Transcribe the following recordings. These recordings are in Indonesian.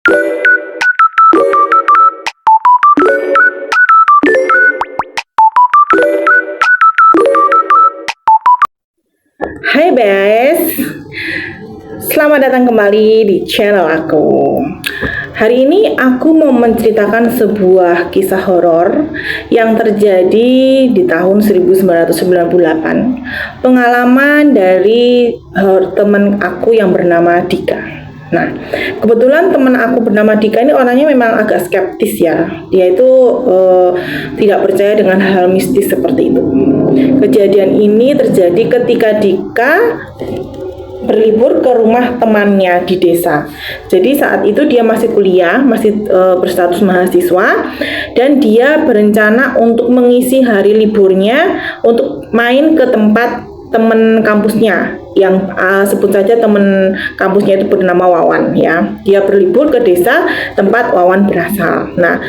Hai Bes, selamat datang kembali di channel aku. Hari ini aku mau menceritakan sebuah kisah horor yang terjadi di tahun 1998. Pengalaman dari teman aku yang bernama Dika. Nah, kebetulan teman aku bernama Dika ini orangnya memang agak skeptis ya. Dia itu tidak percaya dengan hal mistis seperti itu. Kejadian ini terjadi ketika Dika berlibur ke rumah temannya di desa. Jadi saat itu dia masih kuliah, masih berstatus mahasiswa, dan dia berencana untuk mengisi hari liburnya untuk main ke tempat teman kampusnya yang sebut saja teman kampusnya itu bernama Wawan ya. Dia berlibur ke desa tempat Wawan berasal. Nah,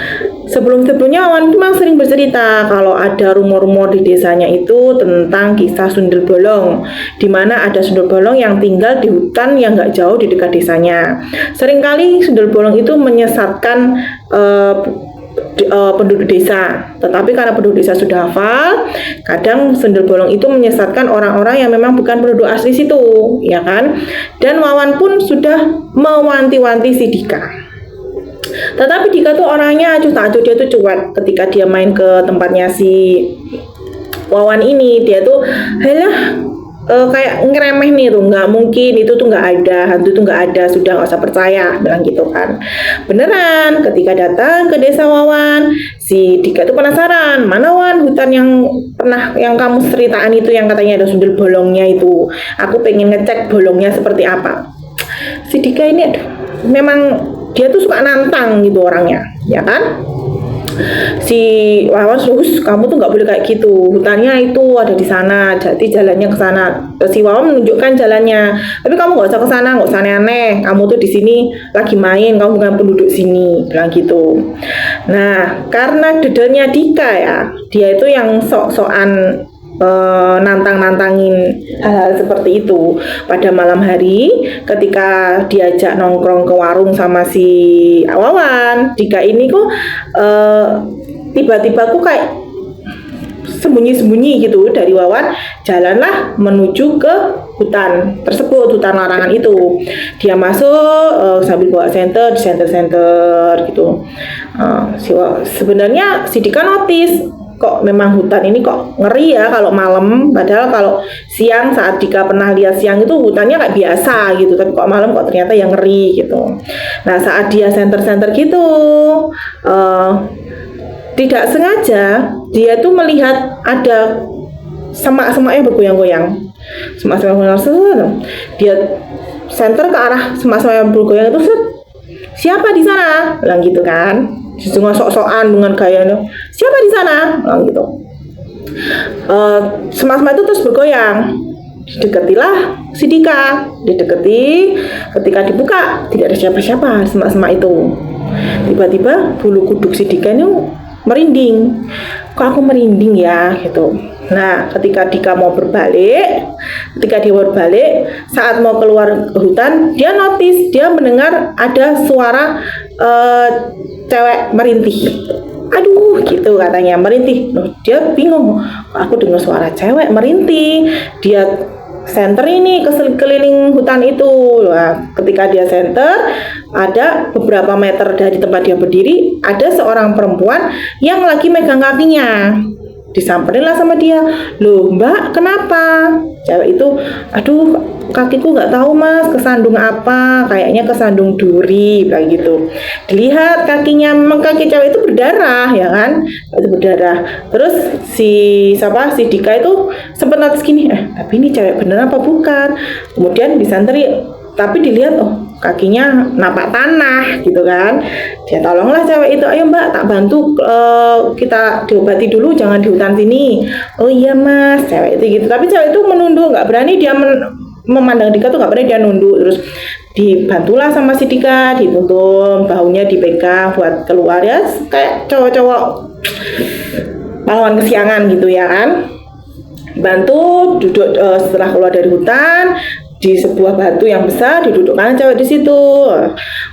sebelumnya Wawan itu memang sering bercerita kalau ada rumor-rumor di desanya itu tentang kisah sundel bolong, di mana ada sundel bolong yang tinggal di hutan yang nggak jauh di dekat desanya. Seringkali sundel bolong itu menyesatkan penduduk desa, tetapi karena penduduk desa sudah hafal, kadang sundel bolong itu menyesatkan orang-orang yang memang bukan penduduk asli situ, ya kan? Dan Wawan pun sudah mewanti-wanti si Dika. Tetapi Dika tuh orangnya acuh tak acuh, dia tuh cuek. Ketika dia main ke tempatnya si Wawan ini, dia tuh halah kayak ngeremeh nih tuh, nggak mungkin itu tuh nggak ada, hantu tuh nggak ada, sudah nggak usah percaya, bilang gitu kan. Beneran, ketika datang ke desa Wawan, si Dika tuh penasaran, mana Wan hutan yang pernah yang kamu ceritaan itu yang katanya ada sundel bolongnya itu, aku pengen ngecek bolongnya seperti apa. Si Dika ini aduh, memang dia tuh suka nantang gitu orangnya, ya kan? Si Wawan terus kamu tuh nggak boleh kayak gitu, hutannya itu ada di sana, jadi jalannya ke sana. Si Wawan menunjukkan jalannya, tapi kamu nggak usah ke sana, nggak usah aneh-aneh, kamu tuh di sini lagi main, kamu bukan penduduk sini, bilang gitu. Nah, karena dedernya Dika ya, dia itu yang sok-sokan nantang-nantangin hal-hal seperti itu. Pada malam hari ketika diajak nongkrong ke warung sama si Wawan, Dika ini kok tiba-tiba aku kayak sembunyi-sembunyi gitu dari Wawan, jalanlah menuju ke hutan tersebut, hutan larangan itu. Dia masuk sambil bawa senter gitu. Sebenarnya si Dika notice kok memang hutan ini kok ngeri ya kalau malam, padahal kalau siang saat Dika pernah lihat siang itu hutannya kayak biasa gitu, tapi kok malam kok ternyata yang ngeri gitu. Nah, saat dia senter gitu tidak sengaja dia tuh melihat ada semak-semak yang bergoyang-goyang. Semak-semak yang dia senter ke arah semak-semak yang bergoyang itu, siapa di sana? Bilang gitu kan. Dengan sok-sokan dengan gayanya, siapa di sana? Bilang gitu. Semak-semak itu terus bergoyang. Didekatilah si Dika. Didekati, ketika dibuka tidak ada siapa-siapa semak-semak itu. Tiba-tiba bulu kuduk si Dika ini merinding. Kok aku merinding ya gitu. Nah, ketika Dika mau berbalik, saat mau keluar ke hutan, dia notice, dia mendengar ada suara cewek merintih. Aduh, gitu katanya, merintih. Loh, dia bingung, aku dengar suara cewek merintih. Dia senter ini ke keliling hutan itu. Nah, ketika dia senter, ada beberapa meter dari tempat dia berdiri, ada seorang perempuan yang lagi megang kakinya. Disamperinlah sama dia, loh Mbak kenapa? Cewek itu, aduh kakiku nggak tahu Mas kesandung apa, kayaknya kesandung duri, kayak gitu. Dilihat kakinya, memang kaki cewek itu berdarah ya kan, itu berdarah. Terus si Dika itu sempat notice gini, tapi ini cewek bener apa bukan? Kemudian disanteri, tapi dilihat kakinya napak tanah gitu kan. Dia tolonglah cewek itu, ayo Mbak tak bantu kita diobati dulu, jangan di hutan sini. Oh iya Mas, cewek itu gitu. Tapi cewek itu menunduk, nggak berani dia memandang Dika tuh, nggak berani dia nunduk. Terus dibantulah sama si Dika, dituntun, bahunya dipegang buat keluar ya, kayak cowok-cowok pahlawan kesiangan gitu ya kan. Bantu duduk setelah keluar dari hutan. di sebuah batu yang besar, didudukkan cewek di situ.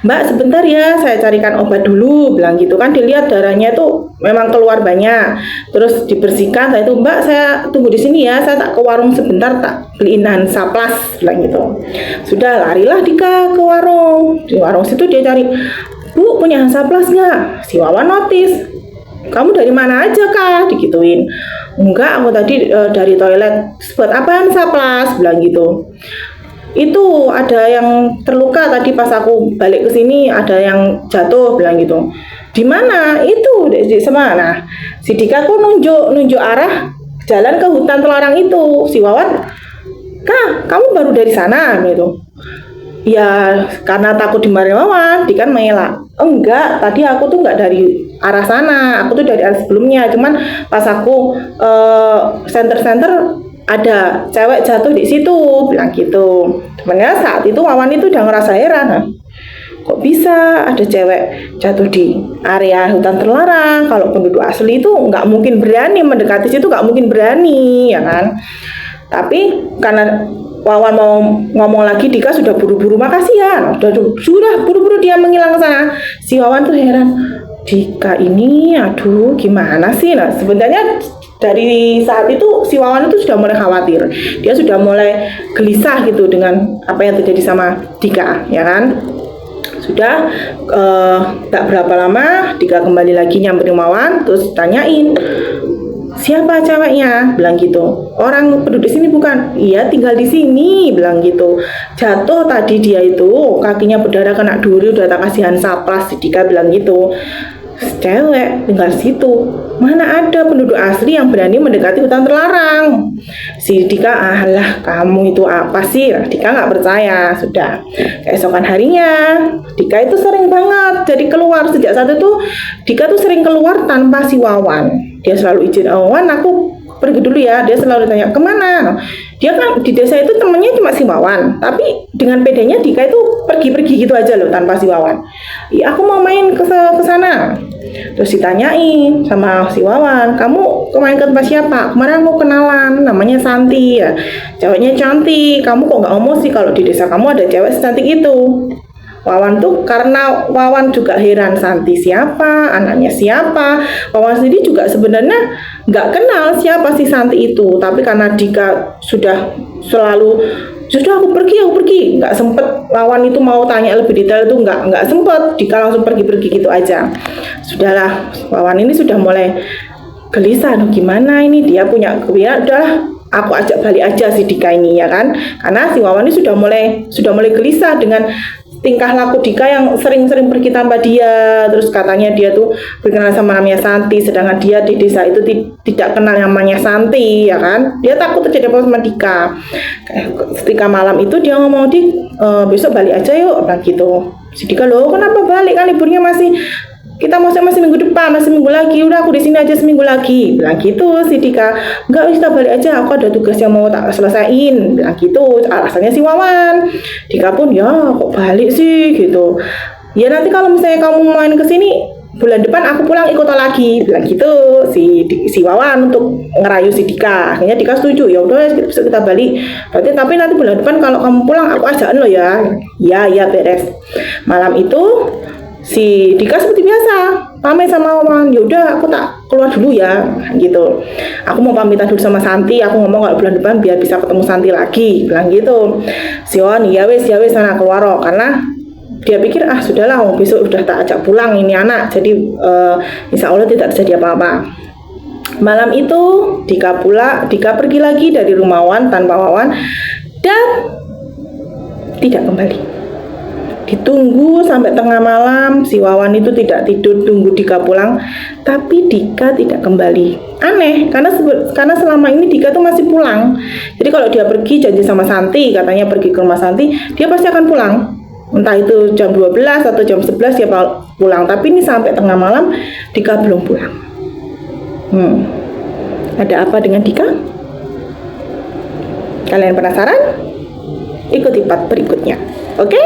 Mbak sebentar ya, saya carikan obat dulu, bilang gitu kan. Dilihat darahnya itu memang keluar banyak, terus dibersihkan. Saya itu, Mbak saya tunggu di sini ya, saya tak ke warung sebentar, tak beliin Hansaplast, bilang gitu. Sudah larilah Dika ke warung. Di warung situ dia cari, Bu punya Hansaplast nggak? Si Wawan notis, kamu dari mana aja kak? Digituin. Enggak, aku tadi dari toilet. Buat apa Hansaplast? Bilang gitu. Itu ada yang terluka tadi pas aku balik ke sini, ada yang jatuh, bilang gitu. Di mana? Itu di sana. Nah, si Dika aku nunjuk arah jalan ke hutan terlarang itu. Si Wawan, Kak, kamu baru dari sana gitu. Ya, karena takut dimarahin Wawan, Dika mengelak. Enggak, tadi aku tuh enggak dari arah sana, aku tuh dari arah sebelumnya. Cuman pas aku center ada cewek jatuh di situ, bilang gitu. Sebenarnya saat itu Wawan itu udah ngerasa heran, kok bisa ada cewek jatuh di area hutan terlarang? Kalau penduduk asli itu nggak mungkin berani mendekati situ, nggak mungkin berani, ya kan? Tapi karena Wawan mau ngomong lagi, Dika sudah buru-buru, makasih ya, sudah buru-buru dia menghilang ke sana. Si Wawan tuh heran, Dika ini, aduh gimana sih? Nah sebenarnya dari saat itu si Wawan itu sudah mulai khawatir, dia sudah mulai gelisah gitu dengan apa yang terjadi sama Dika, ya kan? Sudah tak berapa lama Dika kembali lagi nyamperin Wawan, terus tanyain, siapa ceweknya? Bilang gitu. Orang penduduk sini bukan? Iya, tinggal di sini, bilang gitu. Jatuh tadi dia itu, kakinya berdarah kena duri, udah tak kasih Hansaplast. Dika bilang gitu. Cewek tinggal situ, mana ada penduduk asli yang berani mendekati hutan terlarang. Si Dika, alah kamu itu apa sih? Dika nggak percaya. Sudah keesokan harinya Dika itu sering banget jadi keluar. Sejak saat itu Dika tuh sering keluar tanpa si Wawan. Dia selalu izin, Wawan aku pergi dulu ya. Dia selalu tanya kemana. Dia kan di desa itu temennya cuma si Wawan, tapi dengan pedenya Dika itu pergi-pergi gitu aja loh tanpa si Wawan. Ya aku mau main ke sana. Terus ditanyain sama si Wawan, kamu kemarin ke tempat siapa? Kemarin aku kenalan, namanya Santi ya. Ceweknya cantik, kamu kok nggak ngomong sih kalau di desa kamu ada cewek secantik itu? Wawan tuh karena Wawan juga heran, Santi siapa, anaknya siapa. Wawan sendiri juga sebenarnya nggak kenal siapa si Santi itu, tapi karena Dika sudah selalu sudah aku pergi, nggak sempet Wawan itu mau tanya lebih detail itu nggak sempet. Dika langsung pergi gitu aja. Sudahlah, Wawan ini sudah mulai gelisah, gimana ini dia punya kewiran, udah aku ajak balik aja si Dika ini, ya kan? Karena si Wawan ini sudah mulai gelisah dengan tingkah laku Dika yang sering-sering pergi tanpa dia. Terus katanya dia tuh berkenalan sama namanya Santi, sedangkan dia di desa itu tidak kenal namanya Santi, ya kan? Dia takut terjadi apa sama Dika. Ketika malam itu dia ngomong, besok balik aja yuk, bilang gitu. Si Dika, loh kenapa balik, kan liburnya kita masih minggu depan, masih minggu lagi, udah aku di sini aja seminggu lagi, bilang gitu. Si Dika, enggak, kita balik aja, aku ada tugas yang mau tak selesaiin, bilang gitu. Alasannya si Wawan. Dika pun, ya kok balik sih gitu. Ya nanti kalau misalnya kamu main ke sini bulan depan aku pulang ikut lagi, bilang gitu si Wawan untuk ngerayu si Dika. Akhirnya Dika setuju, ya udah besok kita balik. Berarti tapi nanti bulan depan kalau kamu pulang aku ajakin lo ya. Ya beres. Malam itu si Dika seperti biasa pamit sama Wawan, yaudah aku tak keluar dulu ya gitu, aku mau pamitan dulu sama Santi, aku ngomong kalau bulan depan biar bisa ketemu Santi lagi, bilang gitu. Si Wawan ya wes sana keluar karena dia pikir sudahlah besok udah tak ajak pulang ini anak, jadi insya Allah tidak terjadi apa-apa. Malam itu Dika pergi lagi dari rumah Wawan tanpa Wawan dan tidak kembali. Ditunggu sampai tengah malam, si Wawan itu tidak tidur, tunggu Dika pulang, tapi Dika tidak kembali. Aneh, karena selama ini Dika tuh masih pulang. Jadi kalau dia pergi janji sama Santi, katanya pergi ke rumah Santi, dia pasti akan pulang. Entah itu jam 12 atau jam 11 dia pulang. Tapi ini sampai tengah malam Dika belum pulang. Ada apa dengan Dika? Kalian penasaran? Ikuti part berikutnya. Oke?